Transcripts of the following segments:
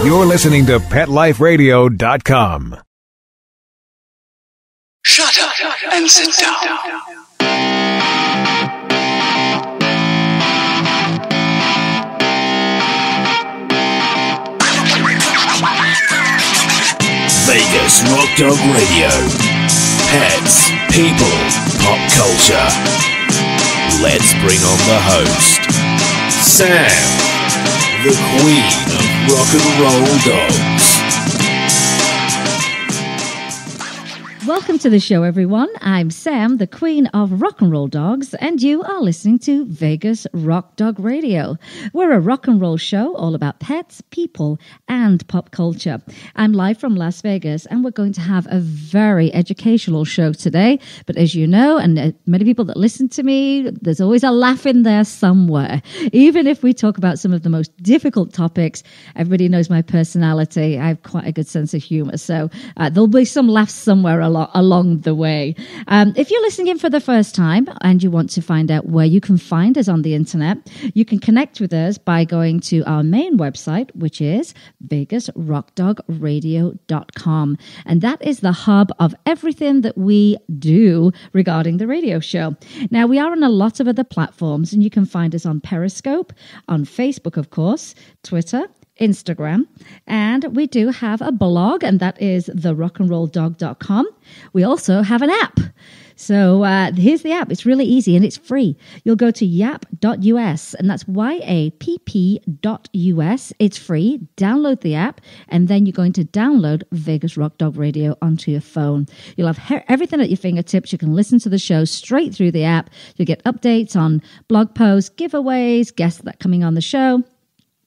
You're listening to PetLifeRadio.com. Shut up and sit down. Vegas Rock Dog Radio. Pets, people, pop culture. Let's bring on the host, Sam, the queen of rock and roll dogs. Welcome to the show, everyone. I'm Sam, the queen of rock and roll dogs, and you are listening to Vegas Rock Dog Radio. We're a rock and roll show all about pets, people, and pop culture. I'm live from Las Vegas, and we're going to have a very educational show today. But as you know, and many people that listen to me, there's always a laugh in there somewhere. Even if we talk about some of the most difficult topics, everybody knows my personality. I have quite a good sense of humor, so there'll be some laughs somewhere along the way. If you're listening in for the first time and you want to find out where you can find us on the internet, you can connect with us by going to our main website, which is vegasrockdogradio.com. And that is the hub of everything that we do regarding the radio show. Now, we are on a lot of other platforms, and you can find us on Periscope, on Facebook, of course, Twitter, Instagram, and we do have a blog, and that is therockandrolldog.com. We also have an app. So here's the app. It's really easy and it's free. You'll go to yapp.us, and that's yapp.us. It's free. Download the app, and then you're going to download Vegas Rock Dog Radio onto your phone. You'll have everything at your fingertips. You can listen to the show straight through the app. You'll get updates on blog posts, giveaways, guests that are coming on the show,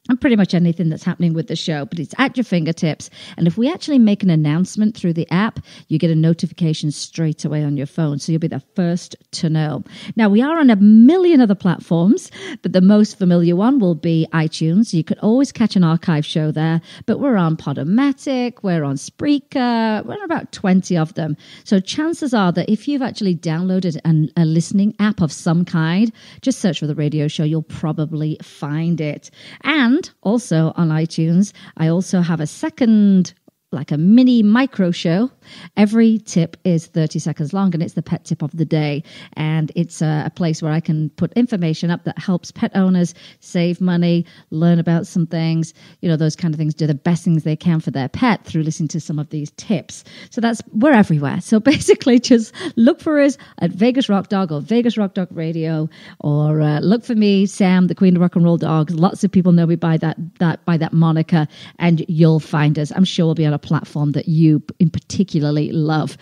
and pretty much anything that's happening with the show, but it's at your fingertips. And if we actually make an announcement through the app, you get a notification straight away on your phone, so you'll be the first to know. Now, we are on a million other platforms, but the most familiar one will be iTunes. You could always catch an archive show there, but we're on Podomatic, we're on Spreaker, we're on about 20 of them. So chances are that if you've actually downloaded a listening app of some kind, just search for the radio show, you'll probably find it. And also on iTunes, I also have a second, like a mini micro show. Every tip is 30 seconds long, and it's the pet tip of the day. And it's a place where I can put information up that helps pet owners save money, learn about some things, those kind of things, do the best things they can for their pet through listening to some of these tips. So we're everywhere. So basically just look for us at Vegas Rock Dog or Vegas Rock Dog Radio, or look for me, Sam, the queen of rock and roll dogs. Lots of people know me by that moniker, and you'll find us. I'm sure we'll be on a platform that you in particularly love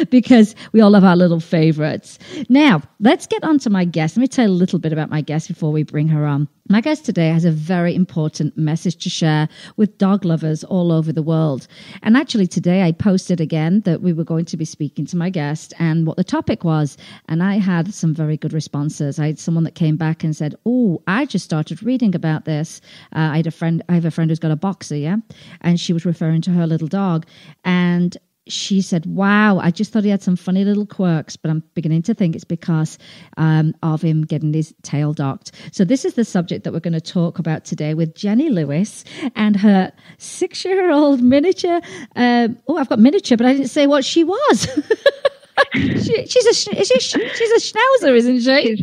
because we all have our little favorites. Now, let's get on to my guest. Let me tell you a little bit about my guest before we bring her on. My guest today has a very important message to share with dog lovers all over the world. And actually today I posted again that we were going to be speaking to my guest and what the topic was. And I had some very good responses. I had someone that came back and said, "Oh, I just started reading about this. I have a friend who's got a boxer, yeah? And she was referring to her little dog. And she said, wow, I just thought he had some funny little quirks, but I'm beginning to think it's because of him getting his tail docked. So this is the subject that we're going to talk about today with Jenny Lewis and her 6-year-old miniature. I've got miniature, but I didn't say what she was. She's a schnauzer, isn't she?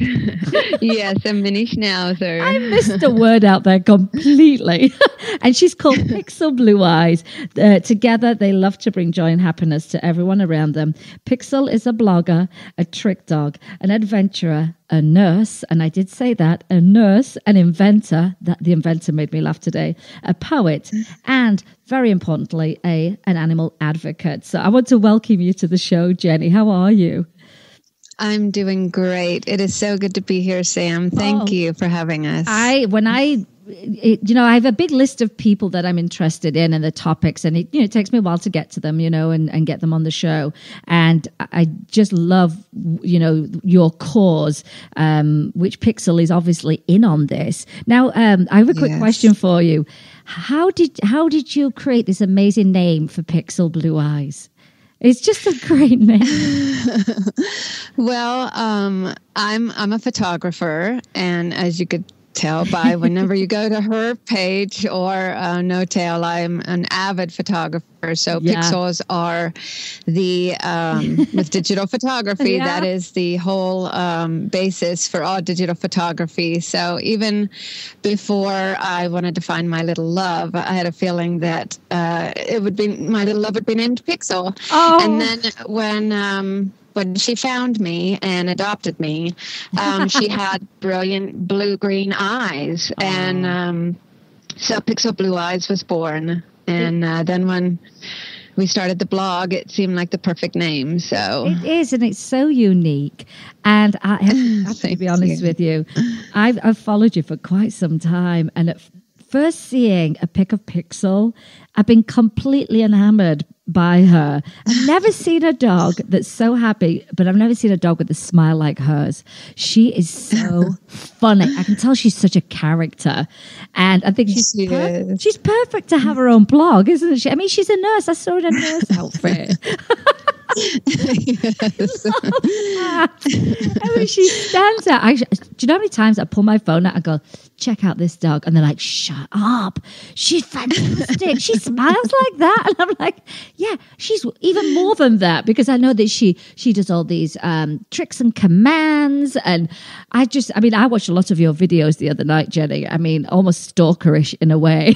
Yes, a mini schnauzer. I missed a word out there completely. And she's called Pixel Blue Eyes. Together, they love to bring joy and happiness to everyone around them. Pixel is a blogger, a trick dog, an adventurer, a nurse, and I did say that, a nurse, an inventor, that the inventor made me laugh today, a poet, and very importantly, an animal advocate. So I want to welcome you to the show, Jenny. How are you? I'm doing great. It is so good to be here, Sam. Thank you for having us. I have a big list of people that I'm interested in and the topics, and it takes me a while to get to them, and get them on the show. And I just love, your cause, which Pixel is obviously in on this. Now, I have a quick question for you. How did you create this amazing name for Pixel Blue Eyes? It's just a great name. Well, I'm a photographer, and as you could tell by whenever you go to her page or No Tail. I'm an avid photographer, so pixels are the with digital photography. That is the whole basis for all digital photography. So even before I wanted to find my little love, I had a feeling that it would be my little love would be named Pixel. Oh. And then when she found me and adopted me, she had brilliant blue-green eyes. And so Pixel Blue Eyes was born. And then when we started the blog, it seemed like the perfect name. So it is, and it's so unique. And I have to be honest with you, I've followed you for quite some time. And at first seeing a pic of Pixel, I've been completely enamored by her. I've never seen a dog that's so happy, but I've never seen a dog with a smile like hers. She is so funny. I can tell she's such a character. And I think she's perfect to have her own blog, isn't she? I mean, she's a nurse. I saw her in a nurse outfit. Yes. I mean, she stands out. Do you know how many times I pull my phone out and go, check out this dog? And they're like, shut up. She's fantastic. She smiles like that. And I'm like, yeah, she's even more than that, because I know that she does all these tricks and commands. And I watched a lot of your videos the other night, Jenny. I mean, almost stalkerish in a way.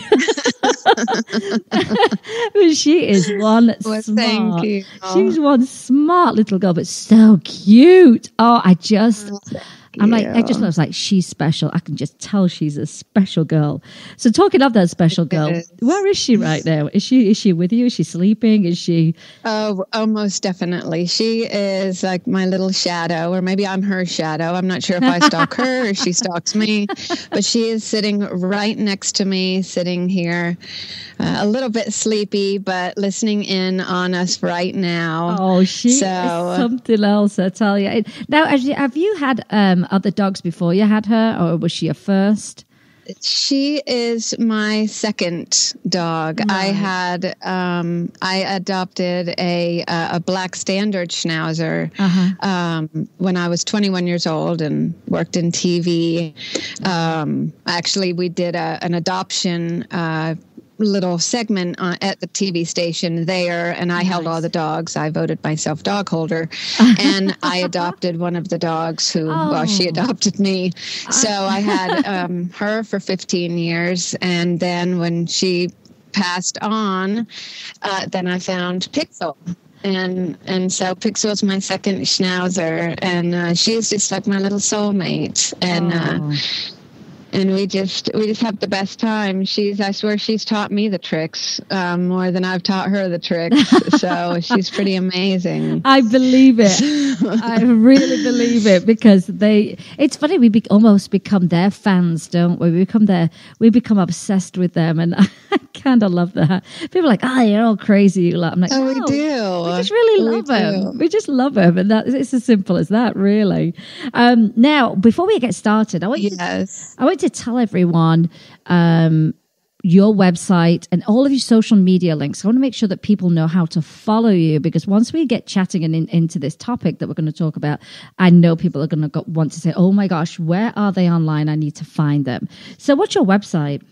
But she is one smart. Thank you. She's one smart little girl, but so cute. Oh, I just was like, she's special. I can just tell she's a special girl. So talking of that special girl, where is she right now? Is she with you? Is she sleeping? Is she? Oh, most definitely. She is like my little shadow, or maybe I'm her shadow. I'm not sure if I stalk her or she stalks me, but she is sitting right next to me, sitting here, a little bit sleepy, but listening in on us right now. Oh, she is something else, I tell you. Now, have you had other dogs before you had her, or was she a first? She is my second dog. Right. I adopted a black standard schnauzer when I was 21 years old and worked in TV. Actually, we did an adoption little segment at the TV station there, and I held all the dogs. I voted myself dog holder, and I adopted one of the dogs she adopted me. So I had her for 15 years, and then when she passed on, then I found Pixel. And so Pixel is my second schnauzer, and she's just like my little soulmate. And we just have the best time. I swear she's taught me the tricks more than I've taught her the tricks. So she's pretty amazing. I believe it. I really believe it, because it's funny, we almost become their fans, don't we? We become obsessed with them, and I kind of love that. People are like, you're all crazy. I'm like, we do. We just really love them. We just love them, and it's as simple as that, really. Now, before we get started, I want to tell everyone your website and all of your social media links. I want to make sure that people know how to follow you, because once we get chatting into this topic that we're going to talk about, I know people are going to want to say, oh my gosh, where are they online? I need to find them. So what's your website?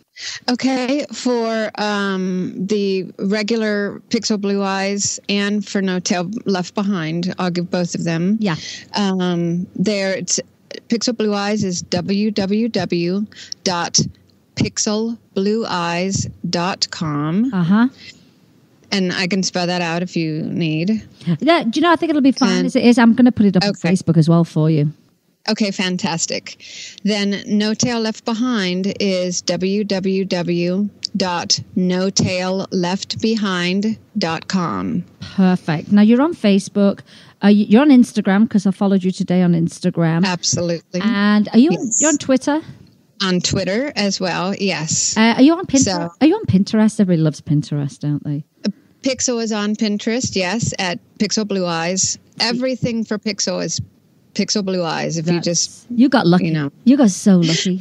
Okay, for the regular Pixel Blue Eyes and for No Tail Left Behind, I'll give both of them. Yeah. It's Pixel Blue Eyes is www.pixelblueeyes.com. And I can spell that out if you need. Yeah, do you know, I think it'll be fine as it is. I'm going to put it up on Facebook as well for you. Okay, fantastic. Then No Tail Left Behind is www.notailleftbehind.com. Perfect. Now, you're on Facebook. You're on Instagram, because I followed you today on Instagram. Absolutely. And you're on Twitter? On Twitter as well, yes. Are you on Pinterest? Are you on Pinterest? Everybody loves Pinterest, don't they? Pixel is on Pinterest, yes, at Pixel Blue Eyes. Everything for Pixel is Pixel Blue Eyes. You got lucky. You got so lucky.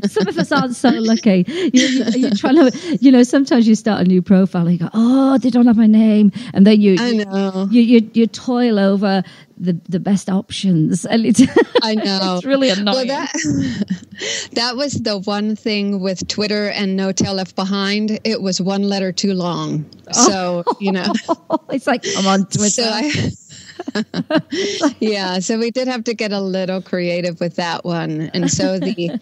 Some of us aren't so lucky. You're trying to, sometimes you start a new profile and you go, oh, they don't have my name, and then you toil over the best options. And I know. It's really annoying. Well, that was the one thing with Twitter and No Tail Left Behind. It was one letter too long. So, it's like, I'm on Twitter. So we did have to get a little creative with that one, and so the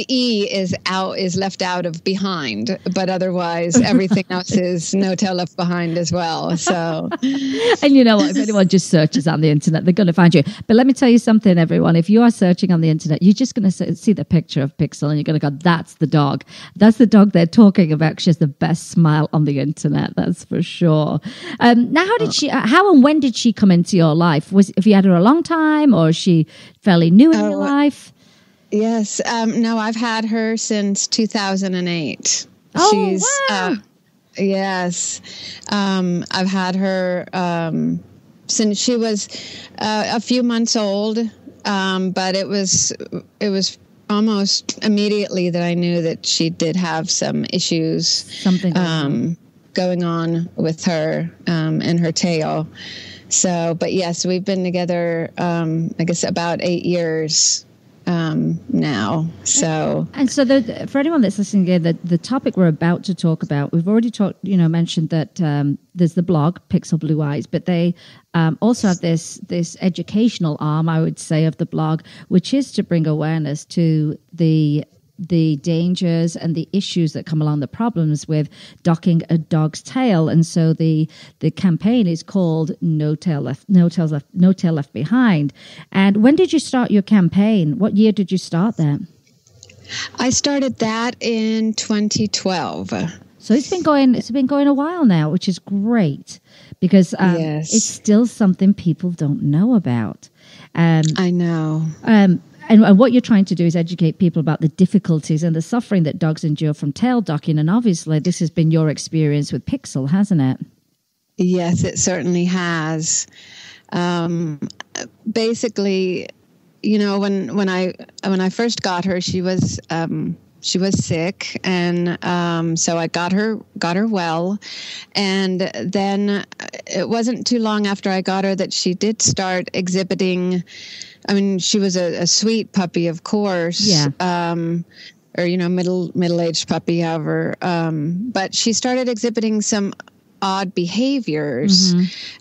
E is left out of behind, but otherwise everything else is No Tail Left Behind as well. So, and you know what? If anyone just searches on the internet, they're going to find you. But let me tell you something, everyone. If you are searching on the internet, you're just going to see the picture of Pixel, and you're going to go, "That's the dog. That's the dog they're talking about." She has the best smile on the internet. That's for sure. Now, how and when did she come into your life? Have you had her a long time, or is she fairly new in your life? Yes. No, I've had her since 2008. Oh, She's, wow. Yes. I've had her since she was a few months old, but it was almost immediately that I knew that she did have some issues, something going on with her and her tail. So, but yes, we've been together, I guess, about 8 years now. So, and so for anyone that's listening again, the topic we're about to talk about, we've already mentioned that there's the blog Pixel Blue Eyes, but they also have this educational arm, I would say, of the blog, which is to bring awareness to the dangers and the issues that come along, the problems with docking a dog's tail. And so the campaign is called No Tail Left Behind. And when did you start your campaign? What year did you start that? I started that in 2012. So it's been going a while now, which is great, because yes. It's still something people don't know about. I know. And what you're trying to do is educate people about the difficulties and the suffering that dogs endure from tail docking. And obviously, this has been your experience with Pixel, hasn't it? Yes, it certainly has. Basically, when I first got her, she was sick, and so I got her well, and then it wasn't too long after I got her that she did start exhibiting. I mean, she was a sweet puppy, of course. Yeah. Or middle-aged puppy, however. But she started exhibiting some odd behaviors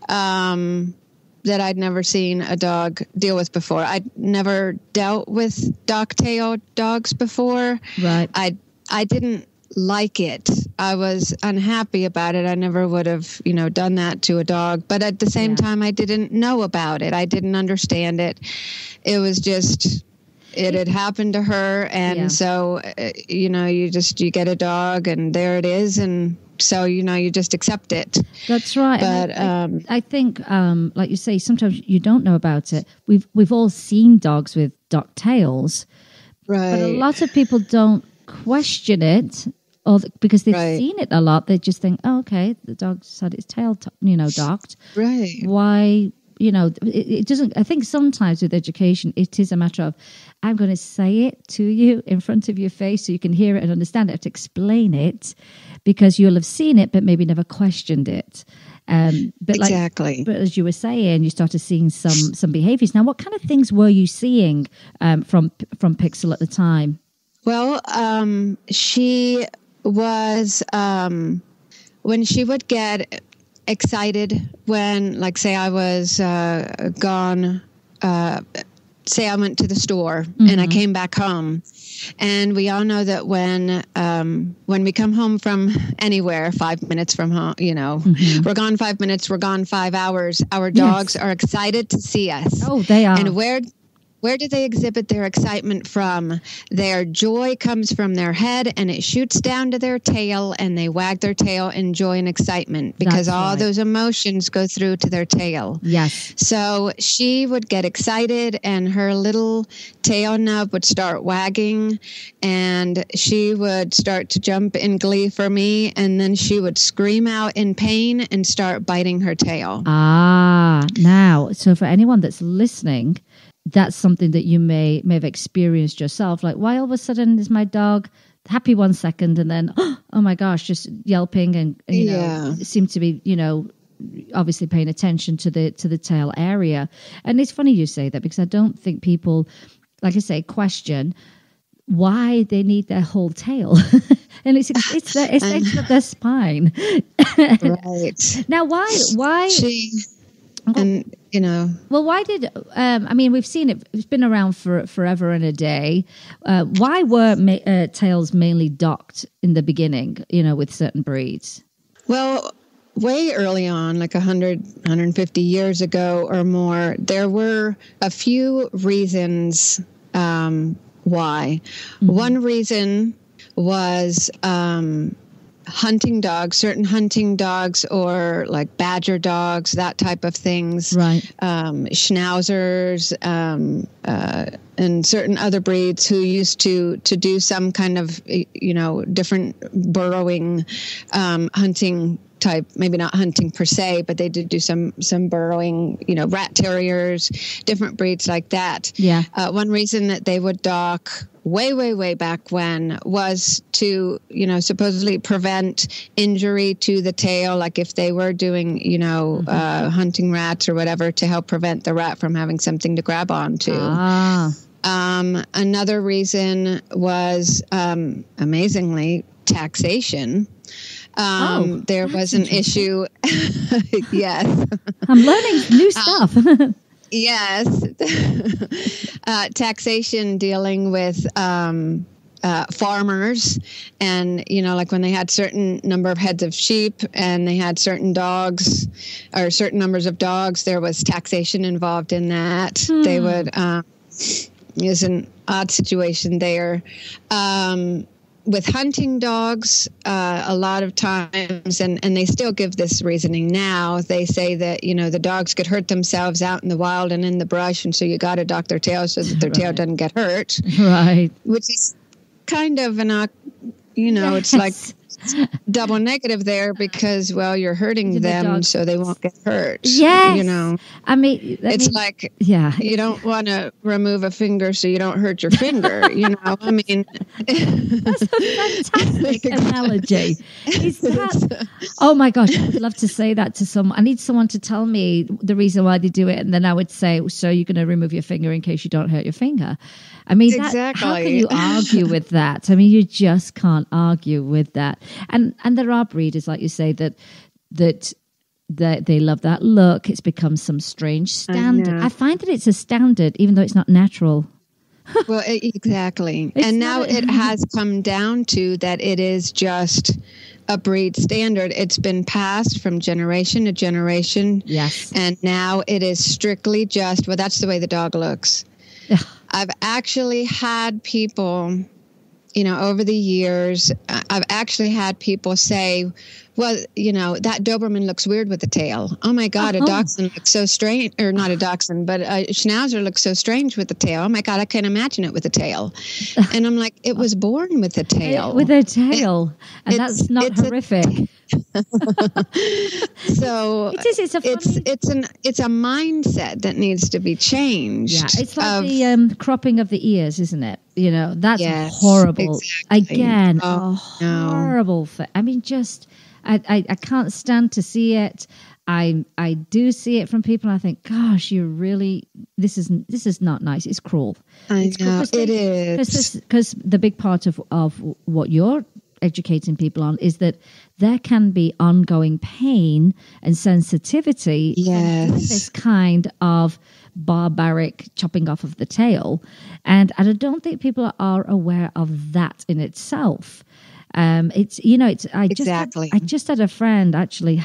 that I'd never seen a dog deal with before. I'd never dealt with dock-tailed dogs before. Right. I didn't like it. I was unhappy about it. I never would have, done that to a dog. But at the same time, I didn't know about it. I didn't understand it. It was just, it had happened to her. And so, you get a dog and there it is. And so, you just accept it. That's right. But I think, like you say, sometimes you don't know about it. We've all seen dogs with docked tails. Right. But a lot of people don't question it, or because they've seen it a lot. They just think, oh, okay, the dog's had its tail, docked. Right. Why, it doesn't. I think sometimes with education, it is a matter of, I'm going to say it to you in front of your face so you can hear it and understand it. I have to explain it because you'll have seen it, but maybe never questioned it. But exactly. But as you were saying, you started seeing some behaviors. Now, what kind of things were you seeing from Pixel at the time? Well, she was, when she would get excited when, like, say I was gone, say I went to the store and I came back home. And we all know that when we come home from anywhere, 5 minutes from home, we're gone 5 minutes, we're gone 5 hours. Our dogs are excited to see us. Oh, they are. And where do they exhibit their excitement from? Their joy comes from their head and it shoots down to their tail, and they wag their tail in joy and excitement because all those emotions go through to their tail. Yes. So she would get excited and her little tail nub would start wagging and she would start to jump in glee for me, and then she would scream out in pain and start biting her tail. Now, so for anyone that's listening, that's something that you may have experienced yourself. Like, why all of a sudden is my dog happy 1 second and then, oh my gosh, just yelping and seem to be, obviously paying attention to the tail area. And it's funny you say that, because I don't think people, like I say, question why they need their whole tail. And it's the extension of their spine. Right. Now, why? And, you know. Well, why did, I mean, we've seen it, it's been around for forever and a day. Why were tails mainly docked in the beginning, you know, with certain breeds? Well, way early on, like 100, 150 years ago or more, there were a few reasons why. Mm-hmm. One reason was hunting dogs, certain hunting dogs, or like badger dogs, that type of things. Right. Schnauzers, and certain other breeds who used to do some kind of, you know, different burrowing, hunting type, maybe not hunting per se, but they did do some burrowing, you know, rat terriers, different breeds like that. Yeah. One reason that they would dock way back when was to, you know, supposedly prevent injury to the tail, like if they were doing, you know, hunting rats or whatever, to help prevent the rat from having something to grab onto. Another reason was, amazingly, taxation. There was an issue. Yes. I'm learning new stuff. Yes. Taxation dealing with farmers, and, you know, like when they had certain number of heads of sheep and they had certain dogs or certain numbers of dogs, there was taxation involved in that. They would, it was an odd situation there. With hunting dogs, a lot of times, and they still give this reasoning now, they say that, you know, the dogs could hurt themselves out in the wild and in the brush, and so you got to dock their tail so that their tail doesn't get hurt. Right. Which is kind of an, you know, it's like double negative there, because, well, you're hurting them so they won't get hurt. Yes. You know, I mean, like, yeah, you don't want to remove a finger so you don't hurt your finger. You know, I mean, that's a fantastic analogy. Oh my gosh, I would love to say that to someone. I need someone to tell me the reason why they do it, and then I would say, so you're going to remove your finger in case you don't hurt your finger. I mean, exactly. How can you argue with that? I mean, you just can't argue with that. And there are breeders, like you say, that they love that look. It's become some strange standard. I find that it's a standard, even though it's not natural. Well, exactly. And now it has come down to that it is just a breed standard. It's been passed from generation to generation. Yes. And now it is strictly just, well, that's the way the dog looks. I've actually had people, you know, over the years, I've actually had people say, well, you know, that Doberman looks weird with the tail. Oh my God, a Dachshund looks so strange, or not a Dachshund, but a Schnauzer looks so strange with the tail. Oh my God, I can't imagine it with a tail. And I'm like, it was born with a tail. With a tail. And that's not horrific. So it's a mindset that needs to be changed. Yeah, it's like the cropping of the ears, isn't it? You know, that's horrible. Exactly. Again, horrible. I mean, just I can't stand to see it. I do see it from people, and I think, gosh, you really, this is not nice. It's cruel. I know, it is. Because the big part of what you're educating people on is that there can be ongoing pain and sensitivity from this kind of barbaric chopping off of the tail. And I don't think people are aware of that in itself. I just had a friend actually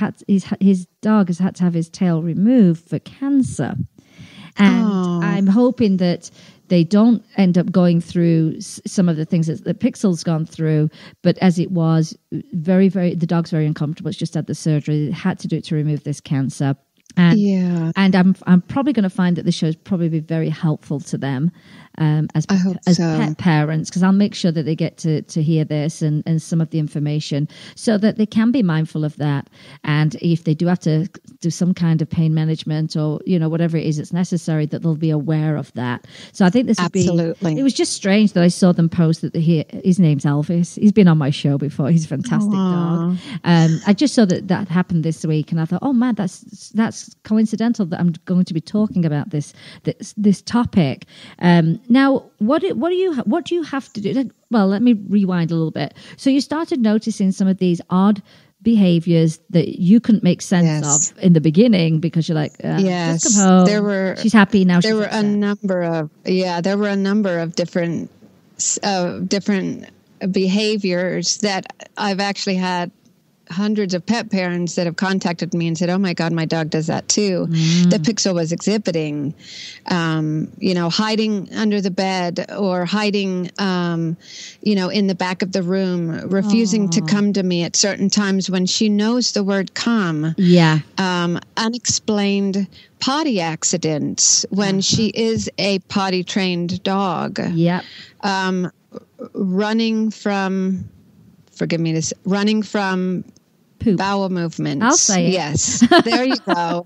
his dog has had to have his tail removed for cancer, and I'm hoping that they don't end up going through some of the things that Pixel's gone through. But as it was, the dog's very uncomfortable. It's just had the surgery. It had to do it to remove this cancer. And I'm probably going to find that the show is probably be very helpful to them. as pet parents, because I'll make sure that they get to hear this and some of the information so that they can be mindful of that. And if they do have to do some kind of pain management or, whatever it is that's necessary, that they'll be aware of that. So I think this would be, it was just strange that I saw them post that his name's Elvis. He's been on my show before. He's a fantastic dog. I just saw that happened this week, and I thought, oh man, that's coincidental that I'm going to be talking about this topic. Now, what do you have to do? Well, let me rewind a little bit. So you started noticing some of these odd behaviors that you couldn't make sense of in the beginning because you're like, yes, just come home. She's happy now. There were a number of different behaviors that I've actually had hundreds of pet parents that have contacted me and said, oh my God, my dog does that too. That Pixel was exhibiting, hiding under the bed or hiding, in the back of the room, refusing to come to me at certain times when she knows the word come. Yeah. Unexplained potty accidents when she is a potty trained dog. Yep. Running from poop. Bowel movements. I'll say it. Yes, there you go.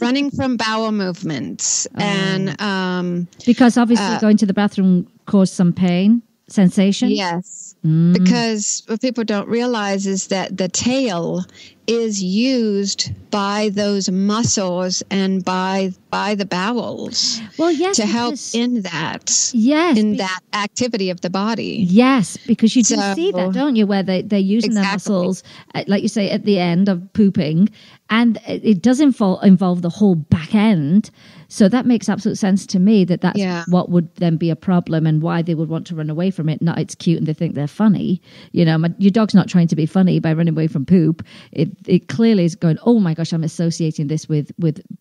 Running from bowel movements. And because obviously going to the bathroom caused some pain, sensation. Yes, because what people don't realize is that the tail is used by those muscles and by the bowels. Well, yes, to help in that. Yes, that activity of the body. Yes, because you do see that, don't you? Where they're using their muscles, like you say, at the end of pooping, and it does involve the whole back end. So that makes absolute sense to me that's what would then be a problem and why they would want to run away from it. Not it's cute and they think they're funny. Your dog's not trying to be funny by running away from poop. It clearly is going, oh my gosh, I'm associating this with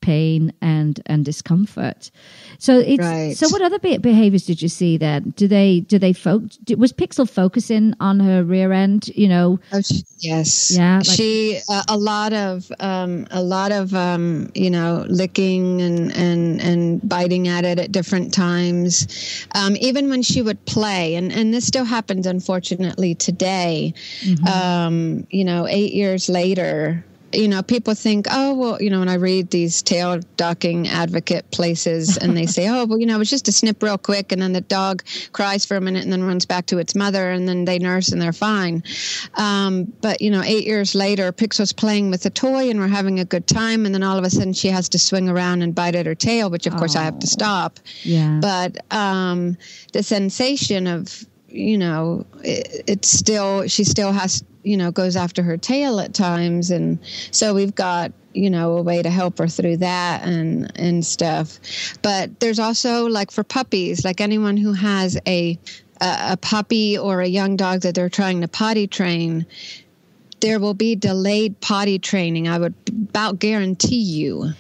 pain and discomfort. So so what other behaviors did you see then? Was Pixel focusing on her rear end? Yes. Yeah. She a lot of licking and biting at it at different times. Even when she would play, and this still happens unfortunately today. 8 years later, people think, oh, well, when I read these tail docking advocate places and they say, oh, well, it's just a snip real quick and then the dog cries for a minute and then runs back to its mother and then they nurse and they're fine. But 8 years later, Pixel's playing with a toy and we're having a good time. And then all of a sudden she has to swing around and bite at her tail, which of course I have to stop. Yeah. But the sensation of, she still has, goes after her tail at times. And so we've got, a way to help her through that and stuff. But there's also like for puppies, like anyone who has a puppy or a young dog that they're trying to potty train, there will be delayed potty training. I would about guarantee you.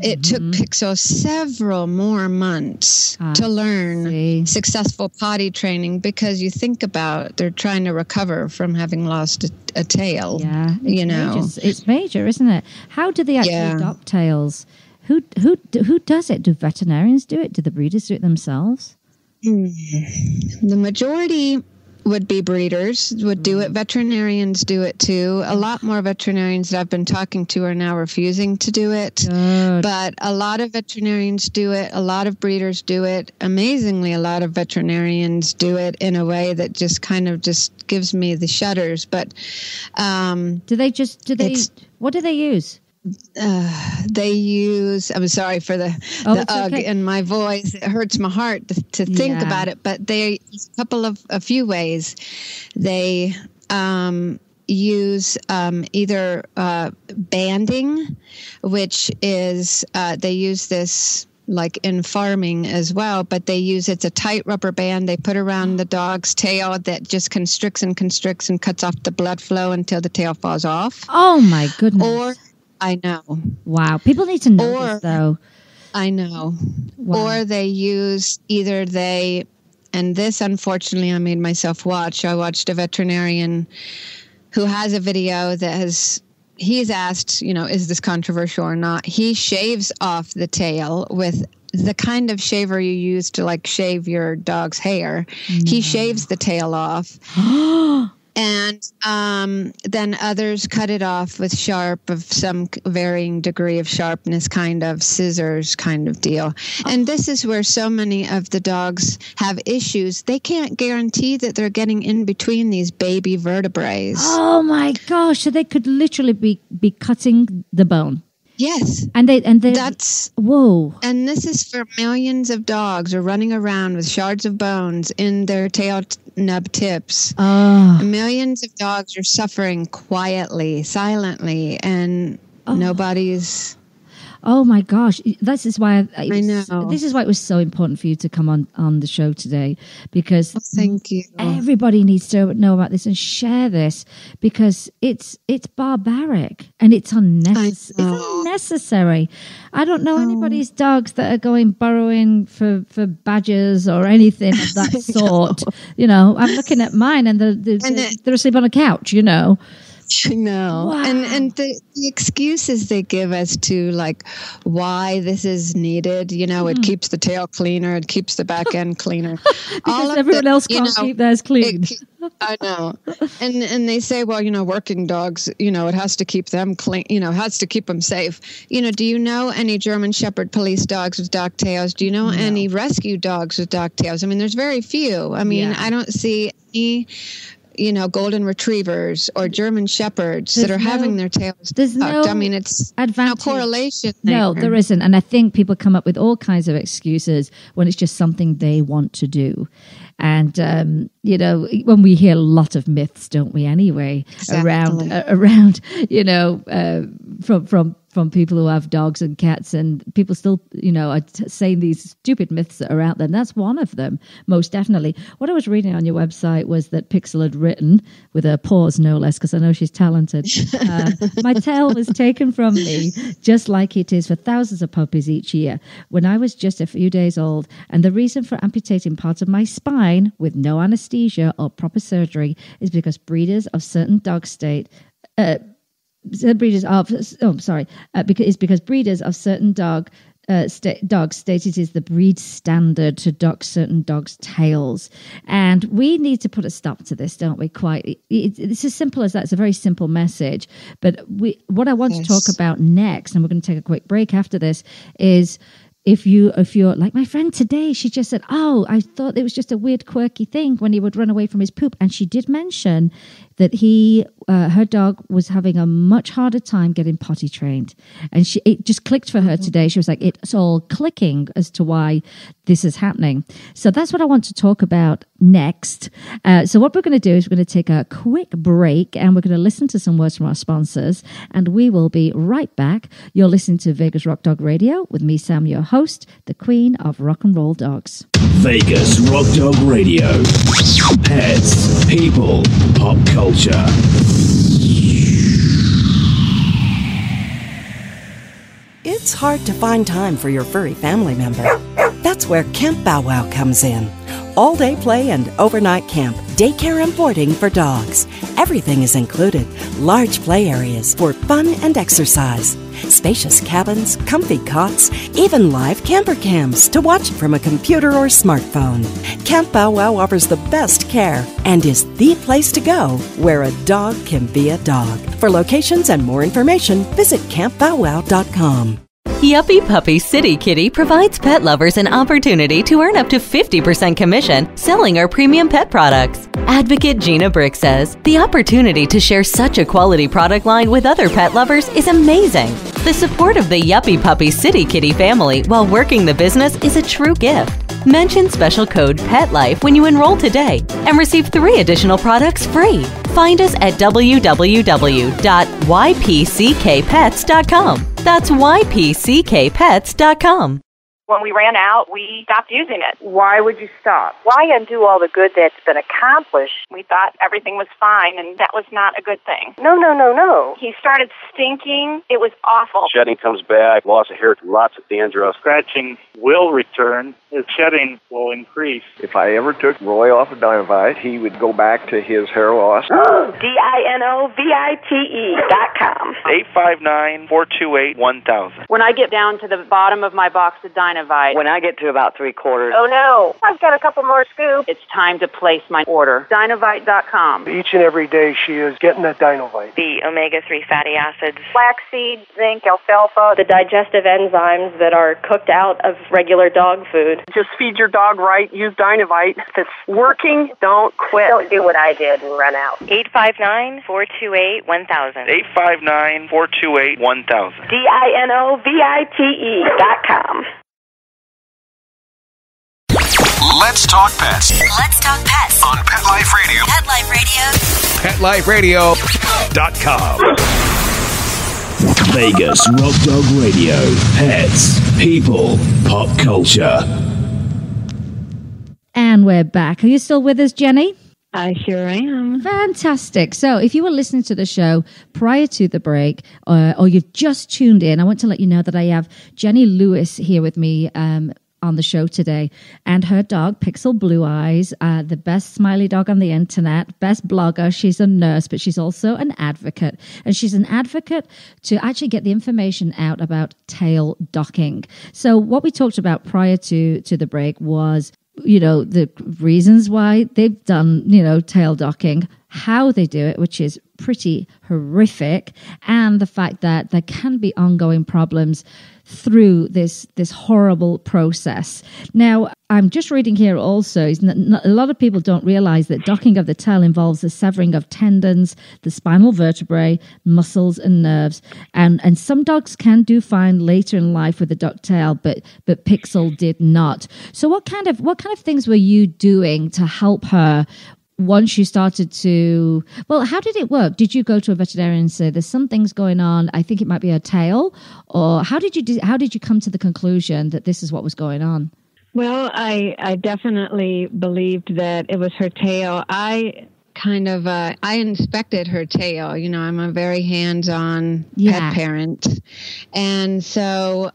It took Pixel several more months to learn successful potty training because you think about they're trying to recover from having lost a tail. Yeah, it's major, isn't it? How do they actually adopt tails? Who does it? Do veterinarians do it? Do the breeders do it themselves? The majority would be breeders, would do it. Veterinarians do it too. A lot more veterinarians that I've been talking to are now refusing to do it. Good. But a lot of veterinarians do it. A lot of breeders do it. Amazingly, a lot of veterinarians do it in a way that just kind of just gives me the shudders. But what do they use? They use, I'm sorry for the ugh in my voice. It hurts my heart to think about it, but they a few ways. They use either banding, which is they use this like in farming as well, but it's a tight rubber band they put around the dog's tail that just constricts and cuts off the blood flow until the tail falls off. Oh my goodness. I know. Wow. People need to know this, though. I know. Wow. Or they use and this, unfortunately, I made myself watch. I watched a veterinarian who has a video that he's asked, is this controversial or not? He shaves off the tail with the kind of shaver you use to like shave your dog's hair. He shaves the tail off. And then others cut it off with of some varying degree of sharpness, kind of scissors kind of deal. And this is where so many of the dogs have issues. They can't guarantee that they're getting in between these baby vertebrae. Oh my gosh! So they could literally be cutting the bone. Yes. And that's whoa. And this is for millions of dogs are running around with shards of bones in their tail nub tips. Millions of dogs are suffering quietly, silently, and nobody's. Oh my gosh! This is why I know. This is why it was so important for you to come on the show today, because thank you. Everybody needs to know about this and share this, because it's barbaric and it's unnecessary. It's unnecessary. I don't know anybody's dogs that are going burrowing for badgers or anything of that sort. You know, I'm looking at mine and they're asleep on a couch. You know. I know. Wow. And the excuses they give as to like why this is needed, you know, it keeps the tail cleaner, it keeps the back end cleaner. Because everyone else can't keep theirs clean. I know. And they say, well, you know, working dogs, you know, it has to keep them clean, you know, has to keep them safe. You know, do you know any German Shepherd police dogs with dog tails? Do you know any rescue dogs with dog tails? I mean, there's very few. I mean, I don't see any, you know, golden retrievers or German shepherds that are having their tails tucked. I mean, it's no correlation there. No, there isn't. And I think people come up with all kinds of excuses when it's just something they want to do. And, you know, when we hear a lot of myths, don't we, anyway, around, you know, from people who have dogs and cats, and people still, you know, are saying these stupid myths that are out there. And that's one of them, most definitely. What I was reading on your website was that Pixel had written, with a pause no less, because I know she's talented, my tail was taken from me, just like it is for thousands of puppies each year, when I was just a few days old. And the reason for amputating part of my spine with no anesthesia or proper surgery is because breeders of certain dog because breeders of certain dogs state it is the breed standard to dock certain dogs' tails. And we need to put a stop to this, don't we? It's as simple as that. It's a very simple message. But what I want to talk about next, and we're going to take a quick break after this, is if you're like my friend today, she just said, oh, I thought it was just a weird, quirky thing when he would run away from his poop. And she did mention that her dog was having a much harder time getting potty trained. And it just clicked for her today. She was like, it's all clicking as to why this is happening. So that's what I want to talk about next. So what we're going to do is we're going to take a quick break and we're going to listen to some words from our sponsors, and we will be right back. You're listening to Vegas Rock Dog Radio with me, Sam, your host, the queen of rock and roll dogs. Vegas Rock Dog Radio. Pets, people, pop culture. It's hard to find time for your furry family member. That's where Camp Bow Wow comes in. All-day play and overnight camp, daycare and boarding for dogs. Everything is included. Large play areas for fun and exercise. Spacious cabins, comfy cots, even live camper cams to watch from a computer or smartphone. Camp Bow Wow offers the best care and is the place to go where a dog can be a dog. For locations and more information, visit campbowwow.com. Yuppie Puppy City Kitty provides pet lovers an opportunity to earn up to 50% commission selling our premium pet products. Advocate Gina Brick says, the opportunity to share such a quality product line with other pet lovers is amazing. The support of the Yuppie Puppy City Kitty family while working the business is a true gift. Mention special code PETLIFE when you enroll today and receive 3 additional products free. Find us at www.ypckpets.com. That's ypckpets.com. When we ran out, we stopped using it. Why would you stop? Why undo all the good that's been accomplished? We thought everything was fine, and that was not a good thing. No. He started stinking. It was awful. Shedding comes back, loss of hair, lots of dandruff. Scratching will return. His shedding will increase. If I ever took Roy off of Dinovite, he would go back to his hair loss. DINOVITE.com. 859-428-1000. When I get down to the bottom of my box of Dinovite, Dynovite. When I get to about 3/4. Oh no, I've got a couple more scoops. It's time to place my order. Dynovite.com. Each and every day she is getting that Dynovite. The omega-3 fatty acids. Flaxseed, zinc, alfalfa. The digestive enzymes that are cooked out of regular dog food. Just feed your dog right. Use Dynovite. If it's working, don't quit. Don't do what I did and run out. 859-428-1000. 859-428-1000. DINOVITE.com. Let's talk pets. Let's talk pets On Pet Life Radio. Pet Life Radio. PetLifeRadio.com. Vegas Rock Dog Radio. Pets, people, pop culture. And we're back. Are you still with us, Jenny? I sure am. Fantastic. So if you were listening to the show prior to the break, or you've just tuned in, I want to let you know that I have Jenny Lewis here with me on the show today, and her dog, Pixel Blue Eyes, the best smiley dog on the internet, best blogger. She's a nurse, but she's also an advocate. And she's an advocate to actually get the information out about tail docking. So what we talked about prior to the break was, the reasons why they've done, tail docking, how they do it, which is pretty horrific, and the fact that there can be ongoing problems through this horrible process. Now, I'm just reading here also, a lot of people don't realize that docking of the tail involves the severing of tendons, the spinal vertebrae, muscles, and nerves. And some dogs can do fine later in life with a docked tail, but Pixel did not. So what kind of things were you doing to help her once you started to, how did it work? Did you go to a veterinarian and say, there's some things going on, I think it might be a tail? Or how did you come to the conclusion that this is what was going on? Well, I definitely believed that it was her tail. I inspected her tail. I'm a very hands-on pet parent. And so,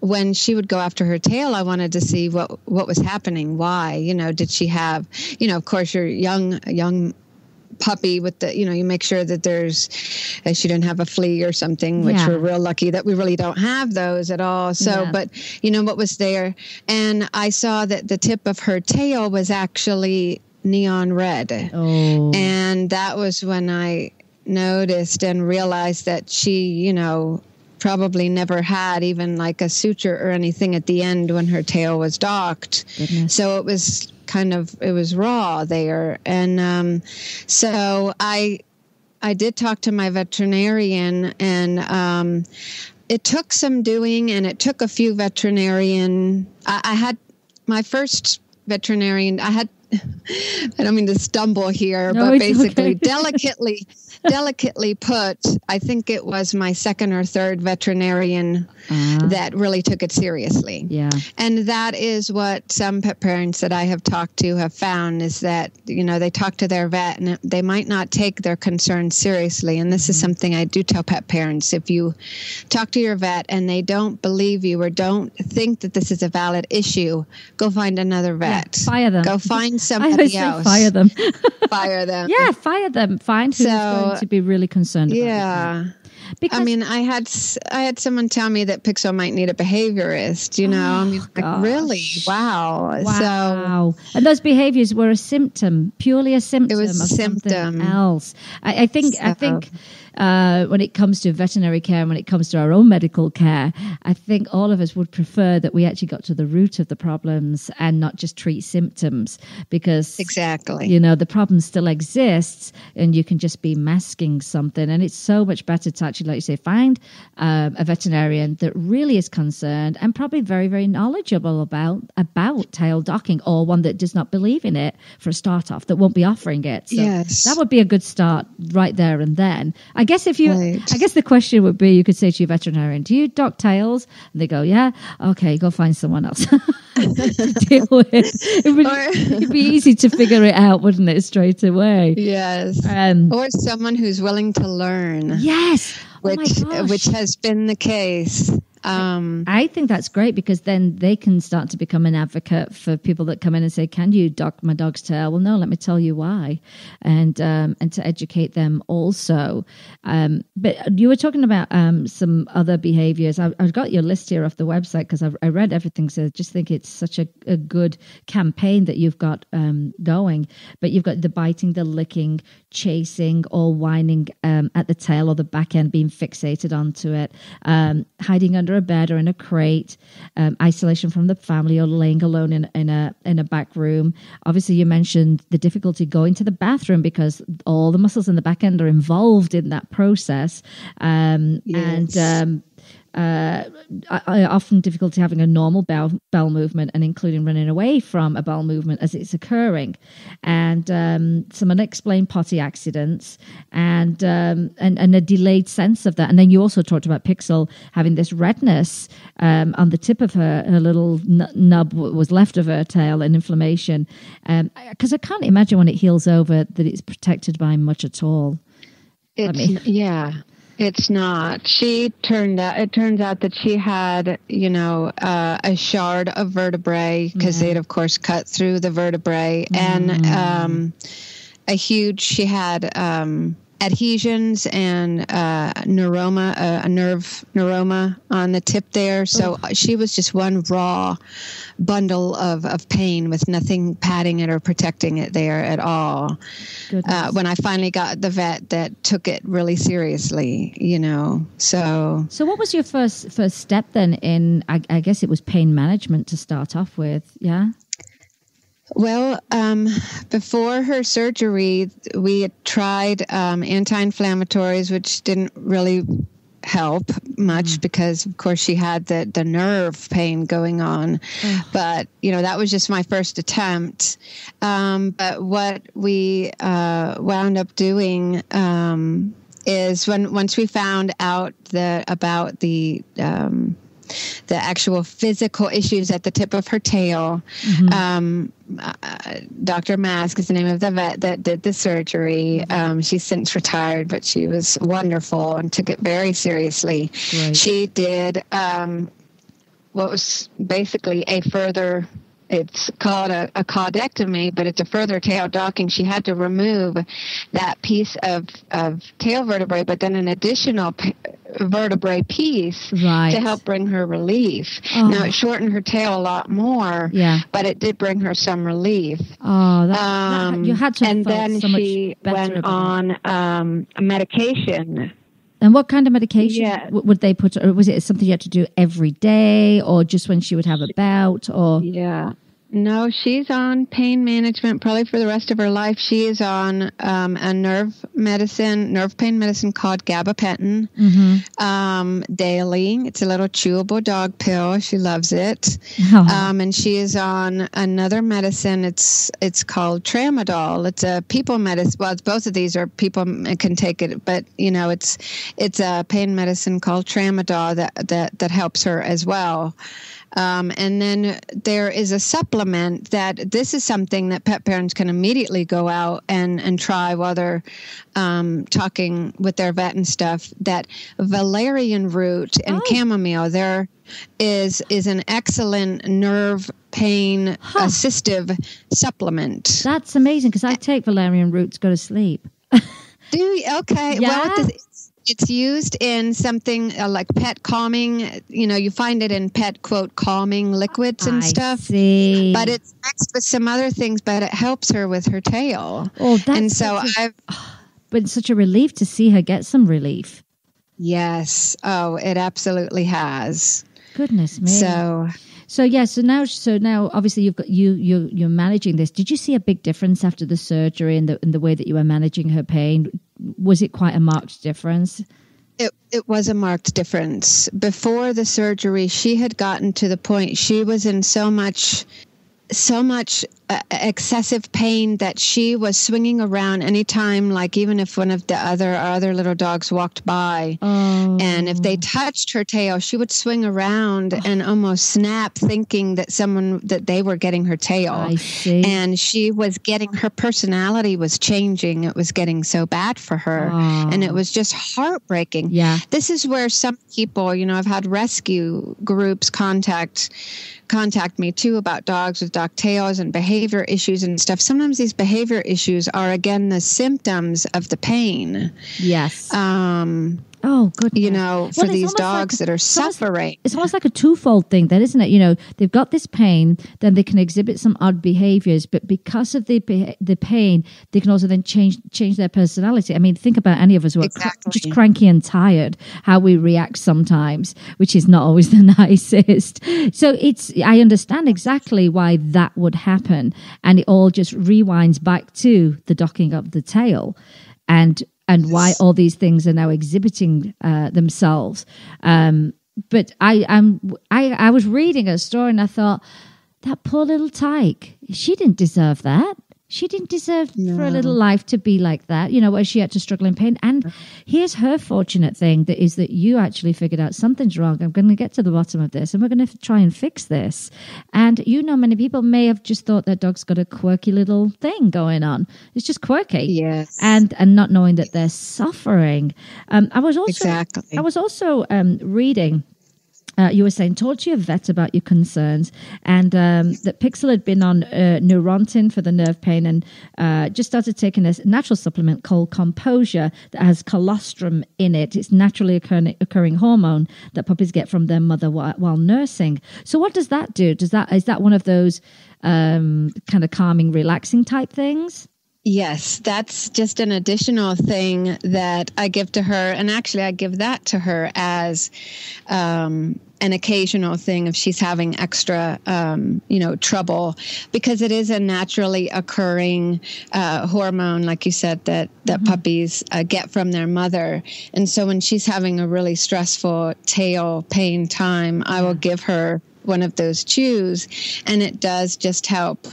when she would go after her tail, I wanted to see what was happening. Why? Did she have, of course, your young puppy with the, you make sure that she didn't have a flea or something, which we're real lucky that we really don't have those at all. So, but what was there? And I saw that the tip of her tail was actually neon red. Oh. And that was when I noticed and realized that she, probably never had even like a suture or anything at the end when her tail was docked. Goodness. So it was it was raw there. And so I did talk to my veterinarian, and it took some doing, and it took a few veterinarian. I had my first veterinarian, I don't mean to stumble here, but basically delicately put, I think it was my second or third veterinarian that really took it seriously. Yeah. And that is what some pet parents that I have talked to have found, is that, they talk to their vet and they might not take their concerns seriously. And this is something I do tell pet parents. If you talk to your vet and they don't believe you or don't think that this is a valid issue, go find another vet. Yeah, fire them. Go find somebody else. Fire them. Fire them. Yeah, fire them. Find who's going to be really concerned about it. Because I had someone tell me that Pixel might need a behaviorist, really? Wow. So, and those behaviors were a symptom, purely a symptom of something else. I think when it comes to veterinary care, and when it comes to our own medical care, I think all of us would prefer that we actually got to the root of the problems and not just treat symptoms, because the problem still exists and you can just be masking something. And it's so much better to actually, like you say, find a veterinarian that really is concerned and probably very, very knowledgeable about tail docking, or one that does not believe in it for a start off, that won't be offering it. So that would be a good start right there and then. I guess the question would be, you could say to your veterinarian, do you dock tails? And they go, yeah. Okay, go find someone else to deal with. It'd be easy to figure it out, wouldn't it, straight away? Yes. Or someone who's willing to learn. Yes. Which has been the case. I think that's great, because then they can start to become an advocate for people that come in and say, "Can you dock my dog's tail?" Well, no, let me tell you why, and to educate them also. But you were talking about some other behaviors. I've got your list here off the website because I read everything, so I just think it's such a good campaign that you've got going. But you've got the biting, the licking, chasing, or whining at the tail or the back end, being fixated onto it, hiding under a bed or in a crate, isolation from the family, or laying alone in a back room. Obviously, you mentioned the difficulty going to the bathroom because all the muscles in the back end are involved in that process, Yes. and I often difficulty having a normal bowel movement, and including running away from a bowel movement as it's occurring, and some unexplained potty accidents, and a delayed sense of that. And then you also talked about Pixel having this redness on the tip of her little nub, what was left of her tail, and inflammation. Because I can't imagine when it heals over that it's protected by much at all. It's not. It turns out that she had, a shard of vertebrae, because they'd of course cut through the vertebrae, and she had adhesions and neuroma, a nerve neuroma on the tip there. So she was just one raw bundle of pain with nothing padding it or protecting it there at all. When I finally got the vet that took it really seriously, So what was your first step then in, I guess it was pain management to start off with, yeah? Well, before her surgery, we had tried anti-inflammatories, which didn't really help much because, of course, she had the nerve pain going on. But, that was just my first attempt. But what we wound up doing is once we found out about the actual physical issues at the tip of her tail. Dr. Mask is the name of the vet that did the surgery. She's since retired, but she was wonderful and took it very seriously. Right. She did what was basically it's called a caudectomy, but it's a further tail docking. She had to remove that piece of tail vertebrae, but then an additional vertebrae piece to help bring her relief. Now, it shortened her tail a lot more, but it did bring her some relief. You had to. And then she went on a medication. And what kind of medication would they put? Or was it something you had to do every day, or just when she would have a bout? Or no, she's on pain management probably for the rest of her life. She is on a nerve pain medicine called gabapentin daily. It's a little chewable dog pill. She loves it. And she is on another medicine. It's called Tramadol. It's a people medicine. Well, both of these are people can take it, but it's a pain medicine called Tramadol that helps her as well. And then there is a supplement that this is something that pet parents can immediately go out and try while they're talking with their vet and stuff. That valerian root and chamomile, there is an excellent nerve pain assistive supplement. That's amazing, because I take valerian root to go to sleep. Do you? Okay. Yeah. Well, it's used in something like pet calming. You find it in pet, quote, calming liquids and stuff. See. But it's mixed with some other things, but it helps her with her tail. Oh, that's but it's such a relief to see her get some relief. Yes. Oh, it absolutely has. Goodness me. So now obviously you're managing this. Did you see a big difference after the surgery in the way that you were managing her pain? Was it quite a marked difference? It was a marked difference. Before the surgery, she had gotten to the point she was in so much excessive pain that she was swinging around anytime, like even if one of the other little dogs walked by, and if they touched her tail, she would swing around and almost snap, thinking that they were getting her tail. I see. And she was getting, her personality was changing. It was getting so bad for her, and it was just heartbreaking. Yeah, this is where some people, I've had rescue groups contact me too about dogs with dock tails and behavior issues and stuff. Sometimes these behavior issues are, again, the symptoms of the pain. Yes. Oh, goodness. For these dogs that are suffering. It's almost like a twofold thing then, isn't it? They've got this pain, then they can exhibit some odd behaviors, but because of the pain, they can also then change their personality. I mean, think about any of us who are just cranky and tired, how we react sometimes, which is not always the nicest. So I understand exactly why that would happen, and it all just rewinds back to the docking of the tail and why all these things are now exhibiting themselves. But I was reading a story and I thought, that poor little tyke, she didn't deserve that. She didn't deserve for a little life to be like that, where she had to struggle in pain. And here's her fortunate thing, that you actually figured out something's wrong. I'm going to get to the bottom of this and we're going to try and fix this. And many people may have just thought their dog's got a quirky little thing going on. It's just quirky. Yes. And not knowing that they're suffering. I was also reading. You were saying, talk to your vet about your concerns, and that Pixel had been on Neurontin for the nerve pain and just started taking a natural supplement called Composure that has colostrum in it. It's naturally occurring hormone that puppies get from their mother while nursing. So what does that do? Is that one of those kind of calming, relaxing type things? Yes, that's just an additional thing that I give to her. And actually, I give that to her as an occasional thing if she's having extra, trouble, because it is a naturally occurring hormone, like you said, that puppies get from their mother. And so when she's having a really stressful tail pain time, I will give her one of those chews, and it does just help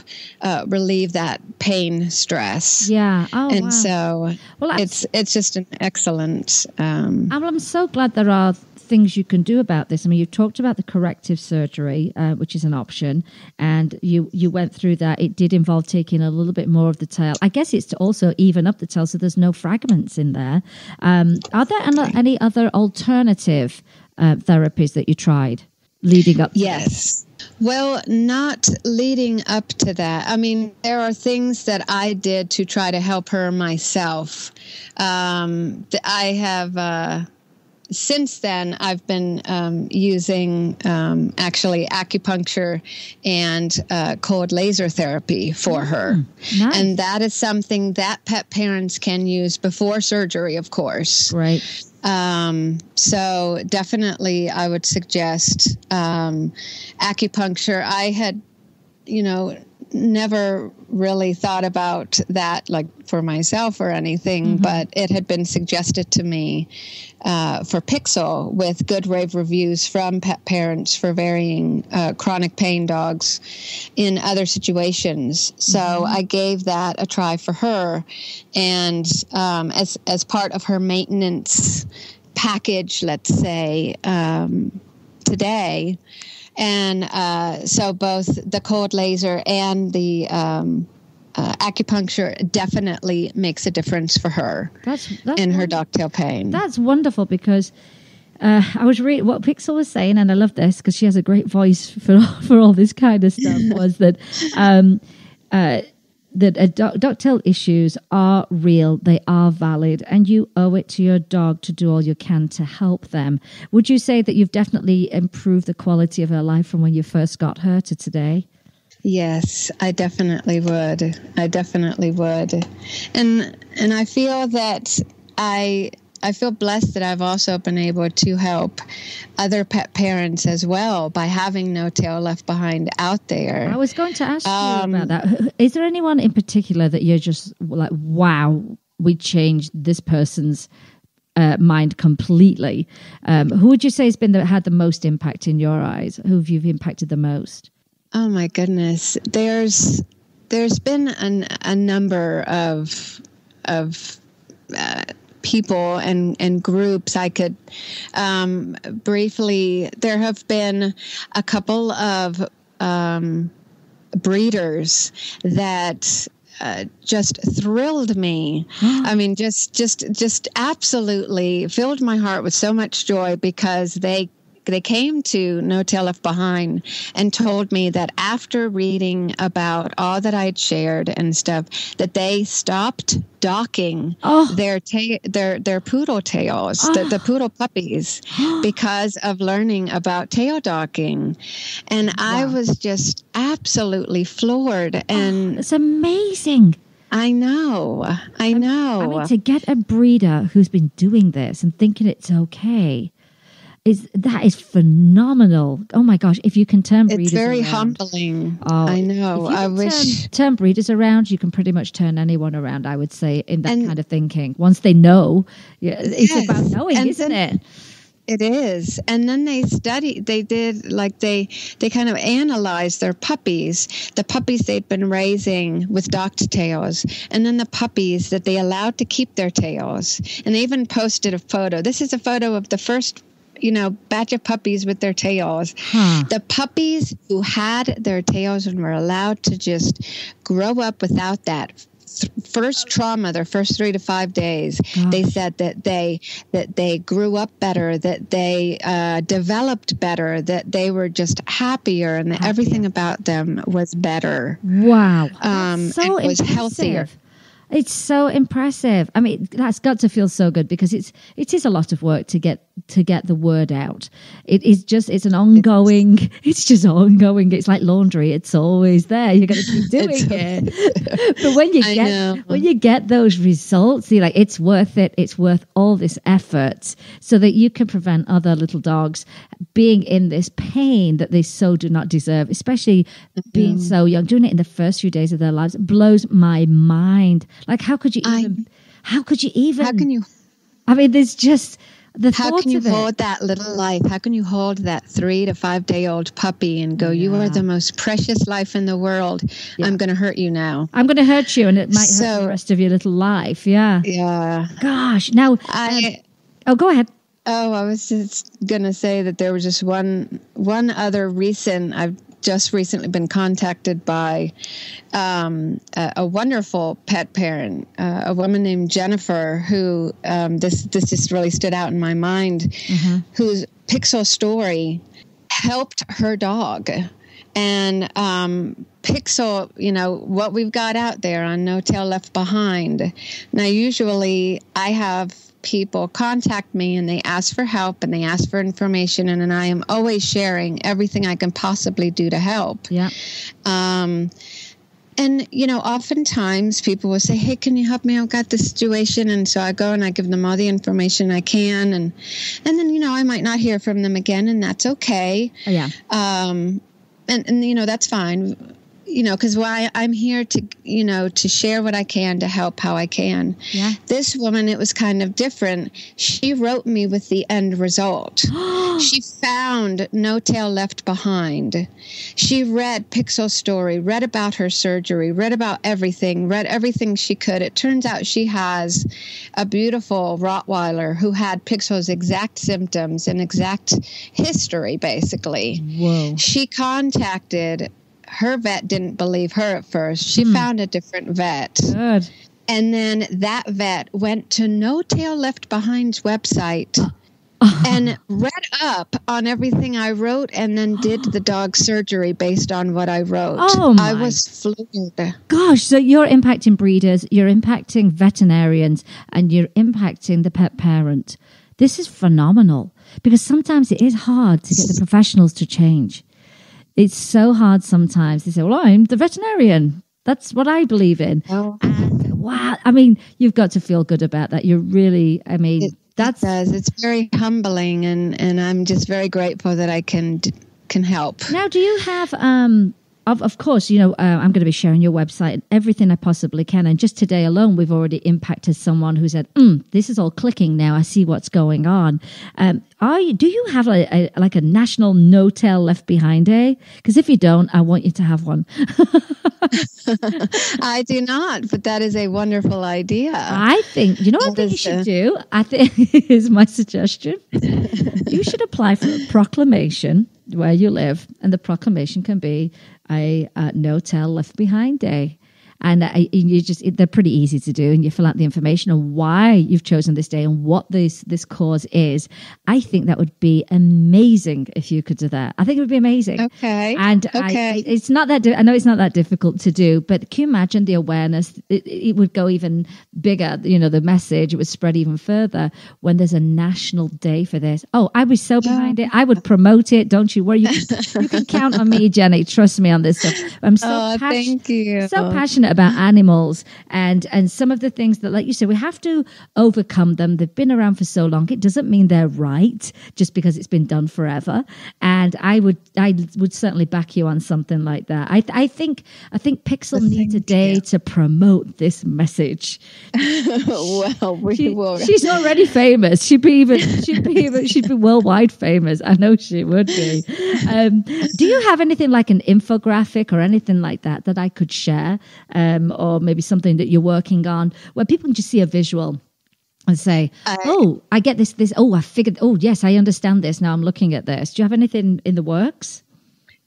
relieve that pain stress. Yeah. Oh, and wow. So it's just an excellent. I'm so glad there are things you can do about this. I mean, you talked about the corrective surgery, which is an option, and you went through that. It did involve taking a little bit more of the tail. I guess it's to also even up the tail so there's no fragments in there. Are there any other alternative therapies that you tried leading up to Yes. Well, not leading up to that. I mean, there are things that I did to try to help her myself. I have, since then, I've been using actually acupuncture and cold laser therapy for her. Nice. And that is something that pet parents can use before surgery, of course. Right. So definitely I would suggest acupuncture. I had, never really thought about that like for myself or anything, but it had been suggested to me for Pixel with good rave reviews from pet parents for varying chronic pain dogs in other situations. So I gave that a try for her, and as part of her maintenance package, let's say, today. And so both the cold laser and the acupuncture definitely makes a difference for her in her dog-tail pain. That's wonderful, because I was reading what Pixel was saying, and I love this because she has a great voice for all this kind of stuff, was that dog-tail issues are real, they are valid, and you owe it to your dog to do all you can to help them. Would you say that you've definitely improved the quality of her life from when you first got her to today? Yes, I definitely would. And I feel that I feel blessed that I've also been able to help other pet parents as well by having No Tail Left Behind out there. I was going to ask you about that. Is there anyone in particular that you're just like, wow, we changed this person's mind completely? Who would you say has had the most impact in your eyes? Who have you impacted the most? Oh my goodness. There's there's been a number of people and groups. I could briefly. There have been a couple of breeders that just thrilled me. I mean, just absolutely filled my heart with so much joy, because they came to No Tail Left Behind and told me that after reading about all that I'd shared and stuff, that they stopped docking their poodle tails, the poodle puppies, because of learning about tail docking. And I was just absolutely floored. And it's amazing. I know. I mean, to get a breeder who's been doing this and thinking it's okay, that is phenomenal. Oh my gosh, if you can turn breeders around. It's very humbling. I know. I wish. Turn breeders around, you can pretty much turn anyone around, I would say, in that kind of thinking. Once they know, it's about knowing, isn't it? It is. And then they kind of analyzed their puppies, the puppies they'd been raising with docked tails, and then the puppies that they allowed to keep their tails. And they even posted a photo. This is a photo of the first batch of puppies with their tails. The puppies who had their tails and were allowed to just grow up without that first trauma, their first 3 to 5 days, they said that they grew up better, that they developed better, that they were just happier, and that everything about them was better. Wow. So it was healthier. It's so impressive. I mean, that's got to feel so good, because it is a lot of work to get the word out. It's an ongoing. It's just ongoing. It's like laundry. It's always there. You're going to keep doing it. But when you get those results, you're like, it's worth it. It's worth all this effort, so that you can prevent other little dogs being in this pain that they so do not deserve. Especially being so young, doing it in the first few days of their lives blows my mind. Like, how could you even? I mean, there's just the thought of it. How can you hold that little life? How can you hold that 3 to 5 day old puppy and go, you are the most precious life in the world. Yeah. I'm going to hurt you now. I'm going to hurt you, and it might hurt the rest of your little life. Yeah. Yeah. Gosh. Now, go ahead. Oh, I was just going to say that there was just one other I've just recently been contacted by a wonderful pet parent, a woman named Jennifer, who this just really stood out in my mind, whose Pixel story helped her dog. And Pixel, what we've got out there on No Tail Left Behind. Now, usually I have people contact me and they ask for help and they ask for information, and I am always sharing everything I can possibly do to help. Yeah. And, oftentimes people will say, hey, can you help me? I've got this situation. And so I go and I give them all the information I can. And then, I might not hear from them again, and that's okay. Oh, yeah. And that's fine. Because I'm here to, to share what I can, to help how I can. Yeah. This woman, it was kind of different. She wrote me with the end result. She found No Tail Left Behind. She read Pixel's story, read about her surgery, read about everything, read everything she could. It turns out she has a beautiful Rottweiler who had Pixel's exact symptoms and exact history, basically. Whoa. She contacted her vet, didn't believe her at first. She found a different vet. Good. And then that vet went to No Tail Left Behind's website and read up on everything I wrote, and then did the dog surgery based on what I wrote. Oh, my. I was floored. Gosh, so you're impacting breeders, you're impacting veterinarians, and you're impacting the pet parent. This is phenomenal, because sometimes it is hard to get the professionals to change. It's so hard sometimes. They say, well, I'm the veterinarian. That's what I believe in. Oh. And wow. I mean, you've got to feel good about that. You're really, it does. It's very humbling, and I'm just very grateful that I can help. Now, do you have, of course, I'm going to be sharing your website and everything I possibly can. And just today alone, we've already impacted someone who said, this is all clicking now. I see what's going on. Do you have a national No Tail Left Behind Day? Because if you don't, I want you to have one. I do not, but that is a wonderful idea. I think, what I think you should do? I think is my suggestion. You should apply for a proclamation where you live, and the proclamation can be a No Tail Left Behind Day. And they're pretty easy to do, and you fill out the information on why you've chosen this day and what this cause is. I think that would be amazing if you could do that. I think it would be amazing. Okay. And it's not that. I know it's not that difficult to do, but can you imagine the awareness? It would go even bigger. The message, it would spread even further when there's a national day for this. Oh, I was so behind it. I would promote it. Don't you worry. You can count on me, Jenny. Trust me on this stuff. I'm so thank you. So passionate about animals and some of the things that, like you said, we have to overcome them. They've been around for so long. It doesn't mean they're right just because it's been done forever. And I would certainly back you on something like that. I think Pixel needs a day to promote this message. Well, we will. She's already famous. She'd be worldwide famous. I know she would be. Do you have anything like an infographic or anything like that I could share? Or maybe something that you're working on where people can just see a visual and say, I get this. I figured, yes, I understand this. Now I'm looking at this. Do you have anything in the works?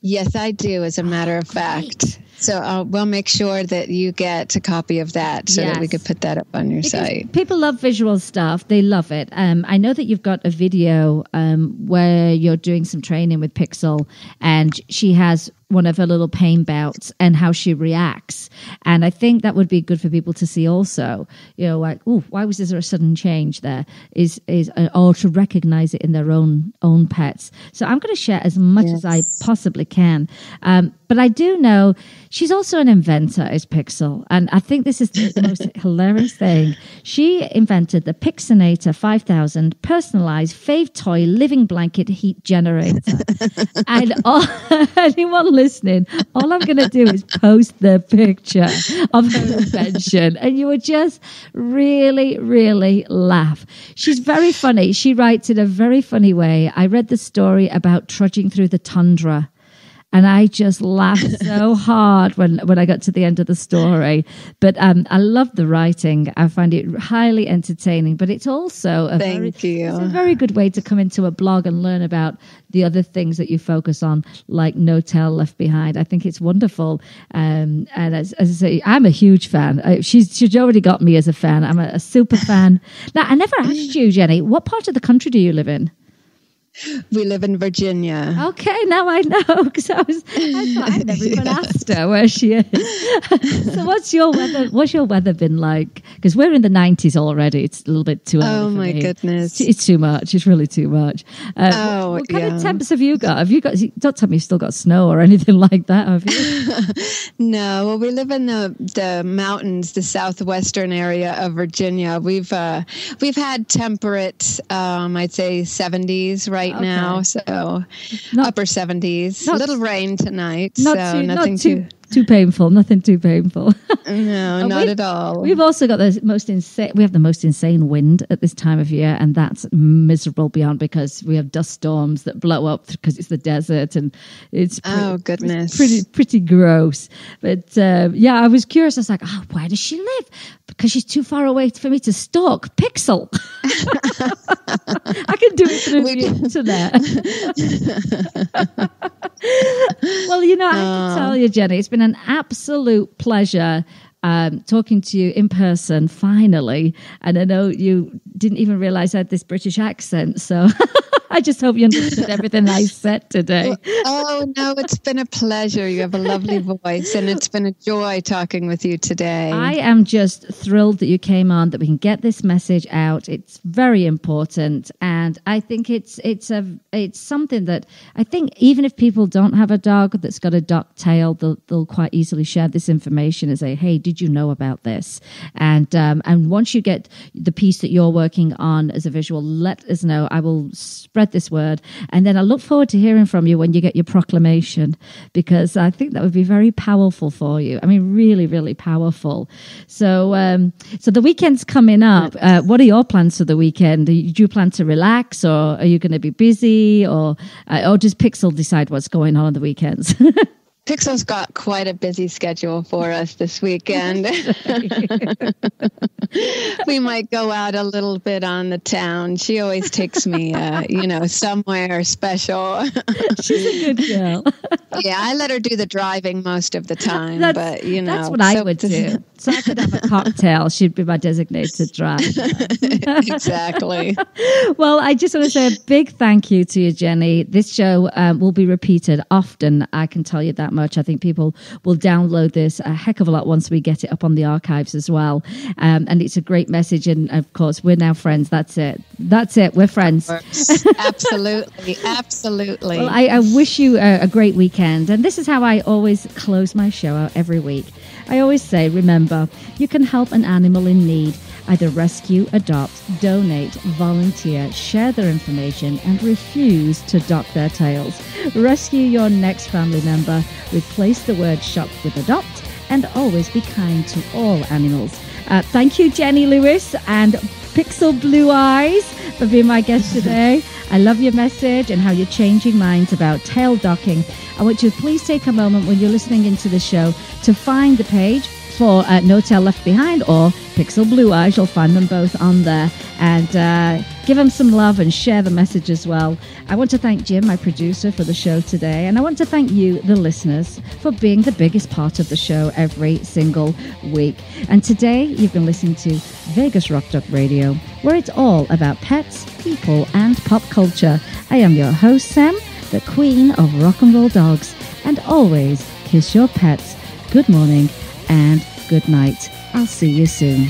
Yes, I do, as a matter of fact. So we'll make sure that you get a copy of that so that we could put that up on your site. People love visual stuff. They love it. I know that you've got a video where you're doing some training with Pixel, and she has one of her little pain bouts and how she reacts. And I think that would be good for people to see also, why was there a sudden change there or to recognize it in their own pets. So I'm going to share as much as I possibly can. But I do know she's also an inventor, is Pixel. And I think this is the most hilarious thing. She invented the Pixinator 5000 personalized fave toy living blanket heat generator. And anyone listening, all I'm going to do is post the picture of her invention. And you would just really, really laugh. She's very funny. She writes in a very funny way. I read the story about trudging through the tundra. And I just laughed so hard when I got to the end of the story. But I love the writing. I find it highly entertaining. But it's also a very good way to come into a blog and learn about the other things that you focus on, like No Tail Left Behind. I think it's wonderful. And as I say, I'm a huge fan. She's already got me as a fan. I'm a super fan. Now, I never asked you, Jenny, what part of the country do you live in? We live in Virginia. Okay, now I know, because I thought I've never even asked her where she is. So what's your weather been like? Because we're in the 90s already. It's a little bit too early. Oh my goodness. It's too much. It's really too much. What kind of temps have you got? Don't tell me you've still got snow or anything like that, have you? No, well, we live in the mountains, the southwestern area of Virginia. We've had temperate, I'd say 70s right now, so upper 70s. A little rain tonight, nothing too painful. Nothing too painful. No, not at all. We've also got the most insane wind at this time of year, and that's miserable beyond, because we have dust storms that blow up because it's the desert, and it's pretty gross. But I was curious. I was like, where does she live? Because she's too far away for me to stalk Pixel. I can do it through the internet. Well, I can tell you, Jenny, it's been an absolute pleasure talking to you in person, finally. And I know you didn't even realize I had this British accent, so I just hope you understood everything I said today. Oh, no, it's been a pleasure. You have a lovely voice, and it's been a joy talking with you today. I am just thrilled that you came on, that we can get this message out. It's very important, and I think it's something that I think even if people don't have a dog that's got a dock tail, they'll quite easily share this information and say, hey, did you know about this? And once you get the piece that you're working on as a visual, let us know. I will spread spread this word. And then I look forward to hearing from you when you get your proclamation, because I think that would be very powerful for you. I mean, really, really powerful. So so the weekend's coming up. What are your plans for the weekend? Do you plan to relax, or are you going to be busy, or does Pixel decide what's going on the weekends? Pixel's got quite a busy schedule for us this weekend. We might go out a little bit on the town. She always takes me, somewhere special. She's a good girl. Yeah, I let her do the driving most of the time, but that's what I would do. So I could have a cocktail. She'd be my designated driver. Exactly. Well, I just want to say a big thank you to you, Jenny. This show will be repeated often. I can tell you that much. I think people will download this a heck of a lot once we get it up on the archives as well. And it's a great message. And of course, we're now friends. That's it. We're friends. Absolutely. Absolutely. Well, I wish you a great weekend. And this is how I always close my show out every week. I always say, remember, you can help an animal in need. Either rescue, adopt, donate, volunteer, share their information, and refuse to dock their tails. Rescue your next family member. Replace the word shop with adopt, and always be kind to all animals. Thank you, Jenny Lewis and Pixel Blue Eyes, for being my guest today. I love your message and how you're changing minds about tail docking. I want you to please take a moment when you're listening into the show to find the page for No Tail Left Behind or Pixel Blue Eyes. You'll find them both on there, and give them some love and share the message as well. I want to thank Jim, my producer, for the show today, and I want to thank you, the listeners, for being the biggest part of the show every single week. And today you've been listening to Vegas Rock Dog Radio, where it's all about pets, people, and pop culture. I am your host, Sam, the queen of rock and roll dogs, and always kiss your pets. Good morning and good night. I'll see you soon.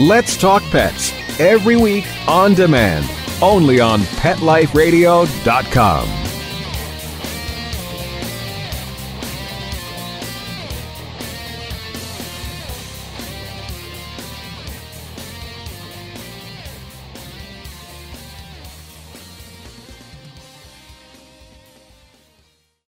Let's Talk Pets, every week on demand, only on PetLifeRadio.com.